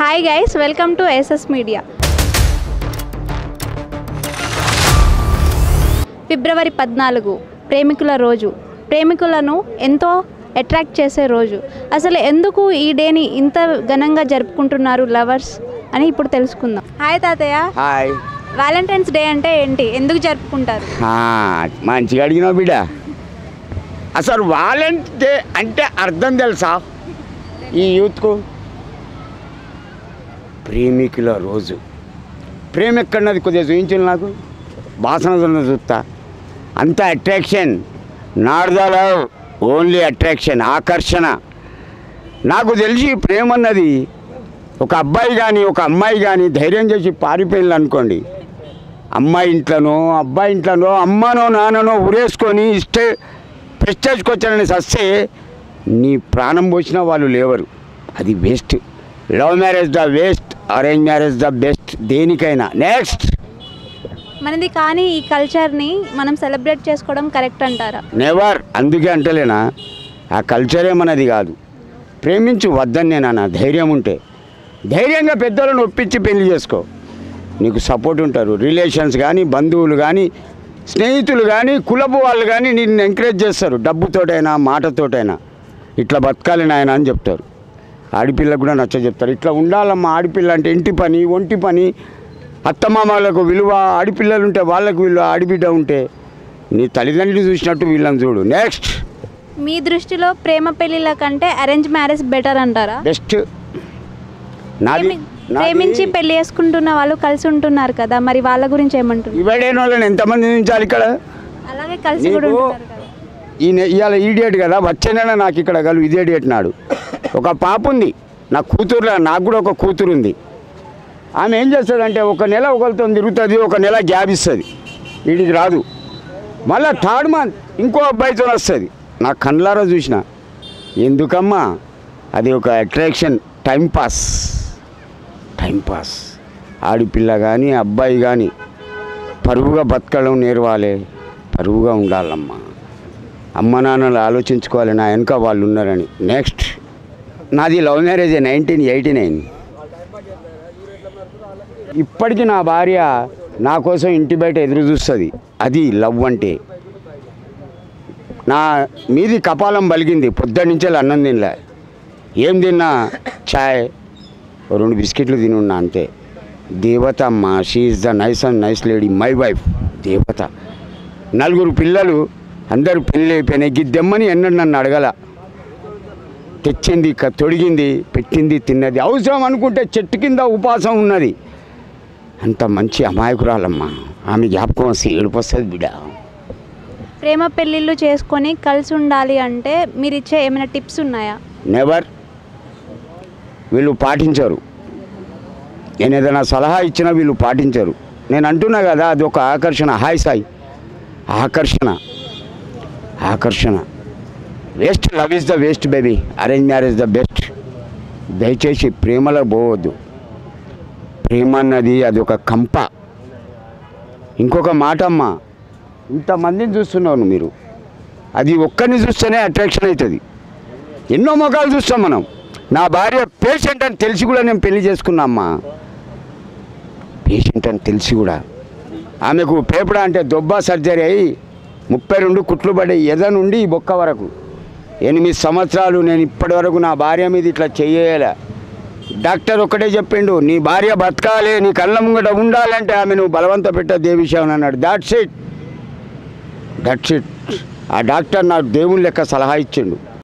Hi guys, welcome to SS media. ఫిబ్రవరి 14 ప్రేమికుల రోజు. ప్రేమికులను ఎంతో అట్రాక్ట్ చేసే రోజు. అసలు ఎందుకు ఈ డేని ఇంత ఘనంగా జరుపుకుంటున్నారు లవర్స్ అని ఇప్పుడు తెలుసుకుందాం. హాయ్ తాతయ్య. హాయ్. వ్యాలంటైన్స్ డే అంటే ఏంటి, ఎందుకు జరుపుకుంటారు? మంచిగా అడిగినావు బిడ్డ. అసలు వాలెంట్ డే అంటే అర్థం తెలుసా ఈ యూత్కు? ప్రేమికుల రోజు. ప్రేమ ఎక్కడన్నది కొద్దిగా చూపించాలి నాకు. వాసన చూస్తా అంత attraction. Not the love, only attraction, ఆకర్షణ. నాకు తెలిసి ప్రేమ అన్నది ఒక అబ్బాయి కానీ ఒక అమ్మాయి కానీ ధైర్యం చేసి పారిపోయింది అనుకోండి, అమ్మాయి ఇంట్లోనో అబ్బాయి ఇంట్లోనో అమ్మనో నాన్ననో ఉరేసుకొని ప్రెస్టేజ్కి వచ్చానని సస్తే నీ ప్రాణం పోసిన వాళ్ళు లేవరు. అది waste. Love marriage the waste, arrange marriage the best దేనికైనా. నెక్స్ట్ మనది కానీ ఈ కల్చర్ని మనం సెలబ్రేట్ చేసుకోవడం కరెక్ట్ అంటారా? నెవర్. అందుకే అంటలేనా, ఆ కల్చరే మనది కాదు. ప్రేమించు వద్దని నేనన్నా. ధైర్యం ఉంటే ధైర్యంగా పెద్దలను ఒప్పించి పెళ్లి చేసుకో. నీకు సపోర్ట్ ఉంటారు. రిలేషన్స్ కానీ బంధువులు కానీ స్నేహితులు కానీ కులపు వాళ్ళు కానీ నిన్ను ఎంకరేజ్ చేస్తారు. డబ్బుతోటైనా మాటతోటైనా ఇట్లా బతకాలి నాయన అని చెప్తారు. ఆడపిల్లకు కూడా నచ్చ చెప్తారు. ఇట్లా ఉండాలమ్మా ఆడపిల్ల అంటే, ఇంటి పని ఒంటి పని, అత్తమామలకు విలువ, ఆడపిల్లలు ఉంటే వాళ్ళకు విలువ, ఆడబిడ్డ ఉంటే నీ తల్లిదండ్రులు చూసినట్టు వీళ్ళని చూడు. నెక్స్ట్, మీ దృష్టిలో ప్రేమ పెళ్ళిళ్ళ కంటే అరేంజ్ మ్యారేజ్ బెటర్ అంటారా? బెస్ట్. ప్రేమించి పెళ్లి చేసుకుంటున్న వాళ్ళు కలిసి ఉంటున్నారు కదా, మరి వాళ్ళ గురించి ఏమంటారు? ఇవాడైన వాళ్ళని ఎంతమంది ఉంచాలి ఇక్కడ? అలాగే కలిసి కూడా ఉంటున్నారు కదా. ఇవాళ ఈ డేట్ కదా, వచ్చే నెల నాకు ఇక్కడ కలు ఇదే డేట్ నాడు ఒక పాప ఉంది. నా కూతురులా నాకు కూడా ఒక కూతురు ఉంది. ఆమె ఏం చేస్తుందంటే ఒక నెల ఒకరితో తిరుగుతుంది, ఒక నెల గ్యాప్ ఇస్తుంది, వీడికి రాదు. మళ్ళీ థర్డ్ మంత్ ఇంకో అబ్బాయితో వస్తుంది. నా కళ్ళారా చూసిన. ఎందుకమ్మా? అది ఒక అట్రాక్షన్, టైంపాస్. ఆడపిల్ల కానీ అబ్బాయి కానీ పరువుగా బతకడం నేర్వాలి, పరువుగా ఉండాలమ్మా. అమ్మ నాన్నలు ఆలోచించుకోవాలి నా వెనక వాళ్ళు ఉన్నారని. నెక్స్ట్, నాది లవ్ మ్యారేజ్ 1989. ఇప్పటికీ నా భార్య నా కోసం ఇంటి బయట ఎదురు చూస్తుంది. అది లవ్ అంటే. నా మీది కపాలం బలిగింది. పొద్దున్నుంచే అన్నం తినలే. ఏం తిన్నా? చాయ్, 2 బిస్కెట్లు తినున్నా అంతే. దేవత అమ్మ. She is the nice lady, my wife. దేవత. 4 పిల్లలు, అందరూ పెళ్ళి అయిపోయినాయి. గిద్దెమ్మని ఎన్నడూ నన్ను అడగల. తెచ్చింది, తొడిగింది, పెట్టింది, తిన్నది. అవసరం అనుకుంటే చెట్టు కింద ఉపాసం ఉన్నది. అంత మంచి అమాయకురాలమ్మ. ఆమె జ్ఞాపకం వస్తే ఏడుపు వస్తుంది బిడ్డ. ప్రేమ పెళ్ళిళ్ళు చేసుకొని కలిసి ఉండాలి అంటే మీరు ఇచ్చే ఏమైనా టిప్స్ ఉన్నాయా? నెవర్. వీళ్ళు పాటించరు. నేను ఏదైనా సలహా ఇచ్చినా వీళ్ళు పాటించరు. నేను అంటున్నా కదా, అది ఒక ఆకర్షణ. హాయ్ సాయి, ఆకర్షణ. Waste. Love is the waste baby, arrange marriage the best. దయచేసి ప్రేమలో పోవద్దు. ప్రేమ అన్నది అది ఒక కంప. ఇంకొక మాట అమ్మ, ఇంతమందిని చూస్తున్నాను మీరు, అది ఒక్కరిని చూస్తేనే అట్రాక్షన్ అవుతుంది. ఎన్నో మొఖాలు చూస్తాం మనం. నా భార్య పేషెంట్ అని తెలిసి కూడా నేను పెళ్లి చేసుకున్నా అమ్మా. పేషెంట్ అని తెలిసి కూడా ఆమెకు పేపడ అంటే దొబ్బా సర్జరీ అయ్యి 32 కుట్లు పడ్డాయి, ఎద నుండి బొక్క వరకు. 8 సంవత్సరాలు నేను ఇప్పటి వరకు నా భార్య మీద ఇట్లా చెయ్యాల. డాక్టర్ ఒక్కటే చెప్పిండు, నీ భార్య బతకాలి, నీ కళ్ళ ముంగట ఉండాలంటే ఆమె నువ్వు బలవంత పెట్ట దేవిషయం అన్నాడు. That's it. ఆ డాక్టర్ నాకు దేవుని లెక్క సలహా ఇచ్చిండు.